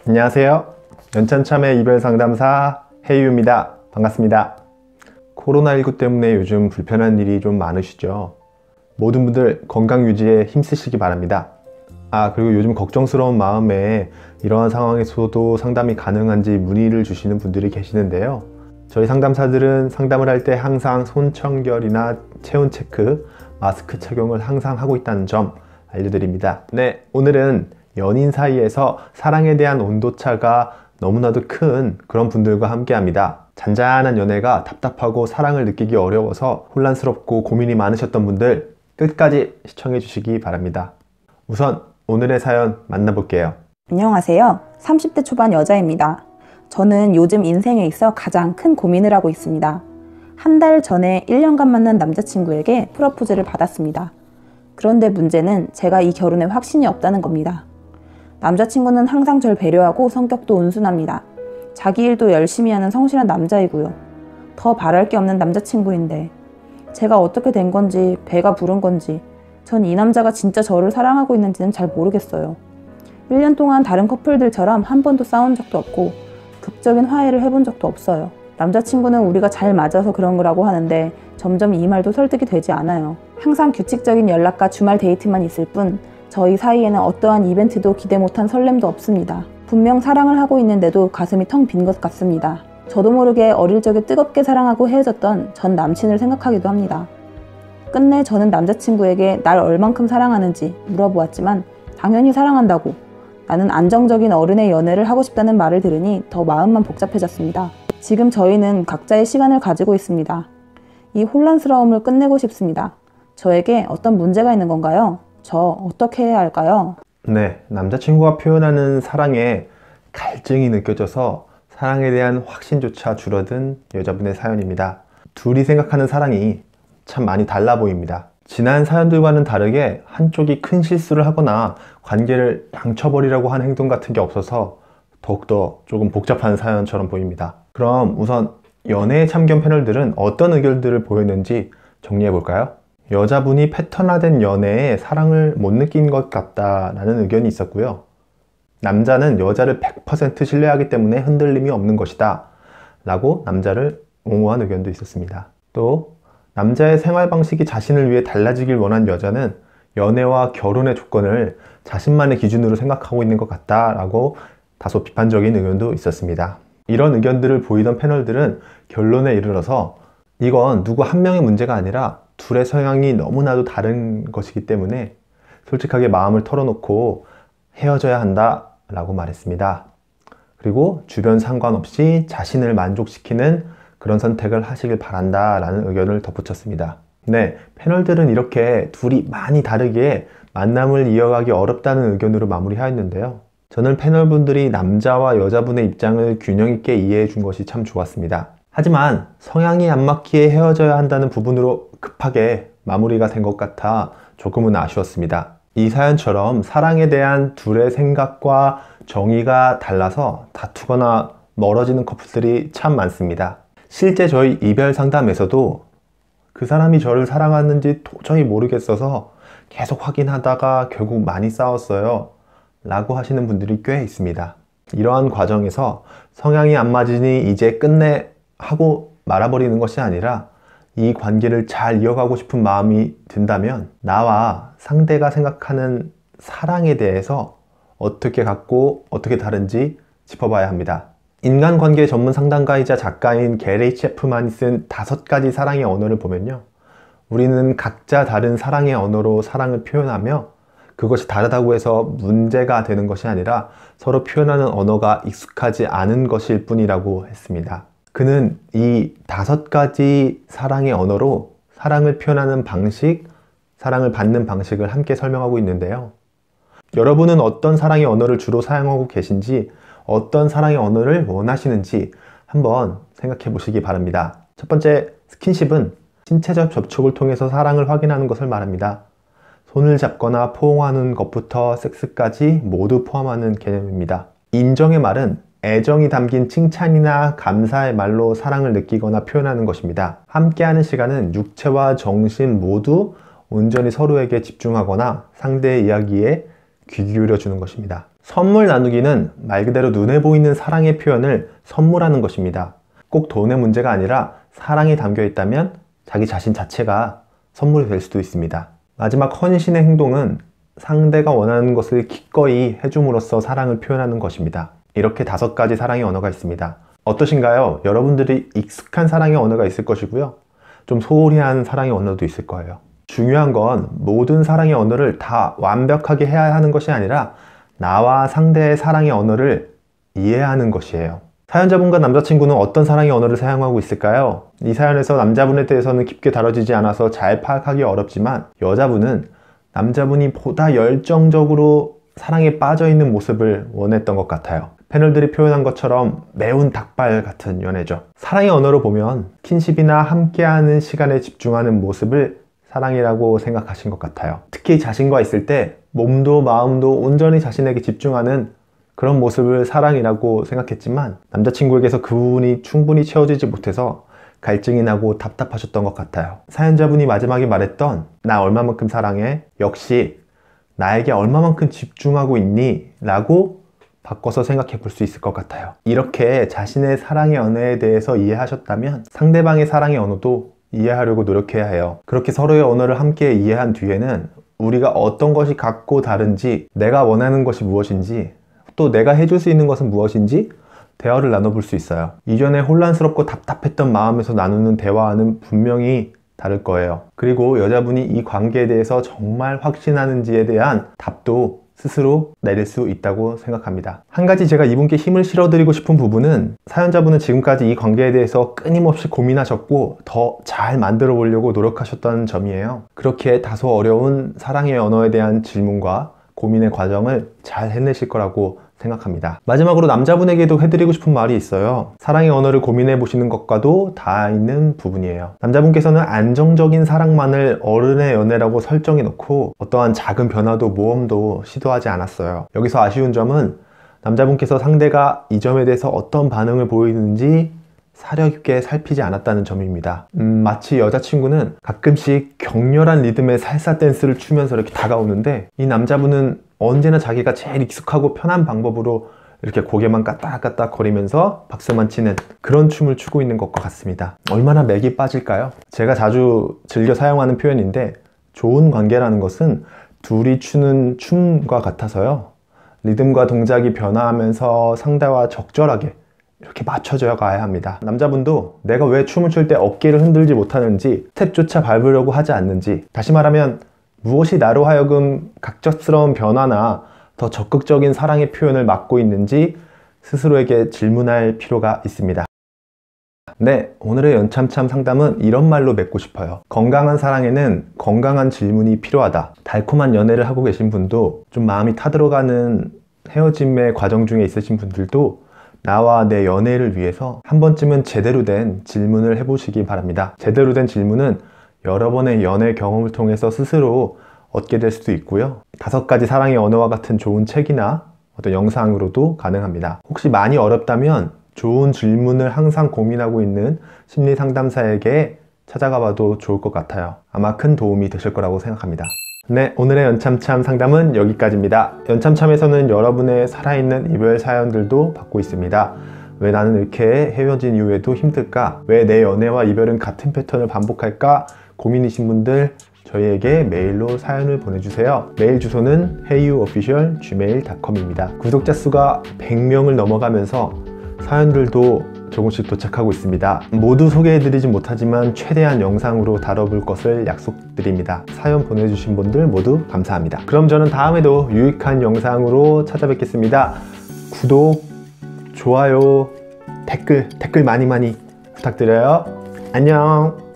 안녕하세요. 연찬참의 이별상담사 해유입니다. 반갑습니다. 코로나19 때문에 요즘 불편한 일이 좀 많으시죠? 모든 분들 건강 유지에 힘쓰시기 바랍니다. 그리고 요즘 걱정스러운 마음에 이러한 상황에서도 상담이 가능한지 문의를 주시는 분들이 계시는데요. 저희 상담사들은 상담을 할 때 항상 손 청결이나 체온 체크, 마스크 착용을 항상 하고 있다는 점 알려드립니다. 네, 오늘은 연인 사이에서 사랑에 대한 온도차가 너무나도 큰 그런 분들과 함께 합니다. 잔잔한 연애가 답답하고 사랑을 느끼기 어려워서 혼란스럽고 고민이 많으셨던 분들 끝까지 시청해 주시기 바랍니다. 우선 오늘의 사연 만나볼게요. 안녕하세요. 30대 초반 여자입니다. 저는 요즘 인생에 있어 가장 큰 고민을 하고 있습니다. 한 달 전에 1년간 만난 남자친구에게 프로포즈를 받았습니다. 그런데 문제는 제가 이 결혼에 확신이 없다는 겁니다. 남자친구는 항상 절 배려하고 성격도 온순합니다. 자기 일도 열심히 하는 성실한 남자이고요. 더 바랄 게 없는 남자친구인데 제가 어떻게 된 건지, 배가 부른 건지, 전 이 남자가 진짜 저를 사랑하고 있는지는 잘 모르겠어요. 1년 동안 다른 커플들처럼 한 번도 싸운 적도 없고 극적인 화해를 해본 적도 없어요. 남자친구는 우리가 잘 맞아서 그런 거라고 하는데 점점 이 말도 설득이 되지 않아요. 항상 규칙적인 연락과 주말 데이트만 있을 뿐 저희 사이에는 어떠한 이벤트도 기대 못한 설렘도 없습니다. 분명 사랑을 하고 있는데도 가슴이 텅 빈 것 같습니다. 저도 모르게 어릴 적에 뜨겁게 사랑하고 헤어졌던 전 남친을 생각하기도 합니다. 끝내 저는 남자친구에게 날 얼만큼 사랑하는지 물어보았지만 당연히 사랑한다고, 나는 안정적인 어른의 연애를 하고 싶다는 말을 들으니 더 마음만 복잡해졌습니다. 지금 저희는 각자의 시간을 가지고 있습니다. 이 혼란스러움을 끝내고 싶습니다. 저에게 어떤 문제가 있는 건가요? 저 어떻게 해야 할까요? 네, 남자친구가 표현하는 사랑에 갈증이 느껴져서 사랑에 대한 확신조차 줄어든 여자분의 사연입니다. 둘이 생각하는 사랑이 참 많이 달라 보입니다. 지난 사연들과는 다르게 한쪽이 큰 실수를 하거나 관계를 망쳐버리려고 하는 행동 같은 게 없어서 더욱더 조금 복잡한 사연처럼 보입니다. 그럼 우선 연애의 참견 패널들은 어떤 의견들을 보였는지 정리해 볼까요? 여자분이 패턴화된 연애에 사랑을 못 느낀 것 같다라는 의견이 있었고요. 남자는 여자를 100% 신뢰하기 때문에 흔들림이 없는 것이다 라고 남자를 옹호한 의견도 있었습니다. 또 남자의 생활 방식이 자신을 위해 달라지길 원한 여자는 연애와 결혼의 조건을 자신만의 기준으로 생각하고 있는 것 같다라고 다소 비판적인 의견도 있었습니다. 이런 의견들을 보이던 패널들은 결론에 이르러서 이건 누구 한 명의 문제가 아니라 둘의 성향이 너무나도 다른 것이기 때문에 솔직하게 마음을 털어놓고 헤어져야 한다라고 말했습니다. 그리고 주변 상관없이 자신을 만족시키는 그런 선택을 하시길 바란다 라는 의견을 덧붙였습니다. 네, 패널들은 이렇게 둘이 많이 다르게 만남을 이어가기 어렵다는 의견으로 마무리하였는데요. 저는 패널분들이 남자와 여자분의 입장을 균형 있게 이해해 준 것이 참 좋았습니다. 하지만 성향이 안 맞기에 헤어져야 한다는 부분으로 급하게 마무리가 된 것 같아 조금은 아쉬웠습니다. 이 사연처럼 사랑에 대한 둘의 생각과 정의가 달라서 다투거나 멀어지는 커플들이 참 많습니다. 실제 저희 이별 상담에서도 그 사람이 저를 사랑하는지 도저히 모르겠어서 계속 확인하다가 결국 많이 싸웠어요 라고 하시는 분들이 꽤 있습니다. 이러한 과정에서 성향이 안 맞으니 이제 끝내 하고 말아버리는 것이 아니라 이 관계를 잘 이어가고 싶은 마음이 든다면 나와 상대가 생각하는 사랑에 대해서 어떻게 같고 어떻게 다른지 짚어봐야 합니다. 인간관계 전문 상담가이자 작가인 게리 체프만이 쓴 5가지 사랑의 언어를 보면요, 우리는 각자 다른 사랑의 언어로 사랑을 표현하며 그것이 다르다고 해서 문제가 되는 것이 아니라 서로 표현하는 언어가 익숙하지 않은 것일 뿐이라고 했습니다. 그는 이 5가지 사랑의 언어로 사랑을 표현하는 방식, 사랑을 받는 방식을 함께 설명하고 있는데요. 여러분은 어떤 사랑의 언어를 주로 사용하고 계신지, 어떤 사랑의 언어를 원하시는지 한번 생각해 보시기 바랍니다. 첫 번째, 스킨십은 신체적 접촉을 통해서 사랑을 확인하는 것을 말합니다. 손을 잡거나 포옹하는 것부터 섹스까지 모두 포함하는 개념입니다. 인정의 말은 애정이 담긴 칭찬이나 감사의 말로 사랑을 느끼거나 표현하는 것입니다. 함께하는 시간은 육체와 정신 모두 온전히 서로에게 집중하거나 상대의 이야기에 귀 기울여 주는 것입니다. 선물 나누기는 말 그대로 눈에 보이는 사랑의 표현을 선물하는 것입니다. 꼭 돈의 문제가 아니라 사랑이 담겨 있다면 자기 자신 자체가 선물이 될 수도 있습니다. 마지막 헌신의 행동은 상대가 원하는 것을 기꺼이 해줌으로써 사랑을 표현하는 것입니다. 이렇게 5가지 사랑의 언어가 있습니다. 어떠신가요? 여러분들이 익숙한 사랑의 언어가 있을 것이고요. 좀 소홀히 한 사랑의 언어도 있을 거예요. 중요한 건 모든 사랑의 언어를 다 완벽하게 해야 하는 것이 아니라 나와 상대의 사랑의 언어를 이해하는 것이에요. 사연자분과 남자친구는 어떤 사랑의 언어를 사용하고 있을까요? 이 사연에서 남자분에 대해서는 깊게 다뤄지지 않아서 잘 파악하기 어렵지만 여자분은 남자분이 보다 열정적으로 사랑에 빠져있는 모습을 원했던 것 같아요. 패널들이 표현한 것처럼 매운 닭발 같은 연애죠. 사랑의 언어로 보면 킨십이나 함께하는 시간에 집중하는 모습을 사랑이라고 생각하신 것 같아요. 특히 자신과 있을 때 몸도 마음도 온전히 자신에게 집중하는 그런 모습을 사랑이라고 생각했지만 남자친구에게서 그 부분이 충분히 채워지지 못해서 갈증이 나고 답답하셨던 것 같아요. 사연자분이 마지막에 말했던 나 얼마만큼 사랑해? 역시 나에게 얼마만큼 집중하고 있니? 라고 바꿔서 생각해 볼 수 있을 것 같아요. 이렇게 자신의 사랑의 언어에 대해서 이해하셨다면 상대방의 사랑의 언어도 이해하려고 노력해야 해요. 그렇게 서로의 언어를 함께 이해한 뒤에는 우리가 어떤 것이 같고 다른지, 내가 원하는 것이 무엇인지, 또 내가 해줄 수 있는 것은 무엇인지 대화를 나눠볼 수 있어요. 이전에 혼란스럽고 답답했던 마음에서 나누는 대화와는 분명히 다를 거예요. 그리고 여자분이 이 관계에 대해서 정말 확신하는지에 대한 답도 스스로 내릴 수 있다고 생각합니다. 한 가지 제가 이분께 힘을 실어드리고 싶은 부분은 사연자분은 지금까지 이 관계에 대해서 끊임없이 고민하셨고 더 잘 만들어 보려고 노력하셨다는 점이에요. 그렇게 다소 어려운 사랑의 언어에 대한 질문과 고민의 과정을 잘 해내실 거라고 생각합니다. 마지막으로 남자분에게도 해드리고 싶은 말이 있어요. 사랑의 언어를 고민해 보시는 것과도 다 있는 부분이에요. 남자분께서는 안정적인 사랑만을 어른의 연애라고 설정해 놓고 어떠한 작은 변화도 모험도 시도하지 않았어요. 여기서 아쉬운 점은 남자분께서 상대가 이 점에 대해서 어떤 반응을 보이는지 사려 깊게 살피지 않았다는 점입니다. 마치 여자친구는 가끔씩 격렬한 리듬의 살사 댄스를 추면서 이렇게 다가오는데 이 남자분은 언제나 자기가 제일 익숙하고 편한 방법으로 이렇게 고개만 까딱까딱 거리면서 박수만 치는 그런 춤을 추고 있는 것과 같습니다. 얼마나 맥이 빠질까요? 제가 자주 즐겨 사용하는 표현인데 좋은 관계라는 것은 둘이 추는 춤과 같아서요. 리듬과 동작이 변화하면서 상대와 적절하게 이렇게 맞춰져 가야 합니다. 남자분도 내가 왜 춤을 출 때 어깨를 흔들지 못하는지, 스텝조차 밟으려고 하지 않는지, 다시 말하면 무엇이 나로 하여금 각적스러운 변화나 더 적극적인 사랑의 표현을 막고 있는지 스스로에게 질문할 필요가 있습니다. 네, 오늘의 연참참 상담은 이런 말로 맺고 싶어요. 건강한 사랑에는 건강한 질문이 필요하다. 달콤한 연애를 하고 계신 분도, 좀 마음이 타들어가는 헤어짐의 과정 중에 있으신 분들도 나와 내 연애를 위해서 한 번쯤은 제대로 된 질문을 해보시기 바랍니다. 제대로 된 질문은 여러 번의 연애 경험을 통해서 스스로 얻게 될 수도 있고요. 5가지 사랑의 언어와 같은 좋은 책이나 어떤 영상으로도 가능합니다. 혹시 많이 어렵다면 좋은 질문을 항상 고민하고 있는 심리 상담사에게 찾아가 봐도 좋을 것 같아요. 아마 큰 도움이 되실 거라고 생각합니다. 네, 오늘의 연참참 상담은 여기까지입니다. 연참참에서는 여러분의 살아있는 이별 사연들도 받고 있습니다. 왜 나는 이렇게 헤어진 이후에도 힘들까? 왜 내 연애와 이별은 같은 패턴을 반복할까? 고민이신 분들 저희에게 메일로 사연을 보내주세요. 메일 주소는 heyyuofficial@gmail.com입니다. 구독자 수가 100명을 넘어가면서 사연들도 조금씩 도착하고 있습니다. 모두 소개해드리지 못하지만 최대한 영상으로 다뤄볼 것을 약속드립니다. 사연 보내주신 분들 모두 감사합니다. 그럼 저는 다음에도 유익한 영상으로 찾아뵙겠습니다. 구독, 좋아요, 댓글 많이 부탁드려요. 안녕.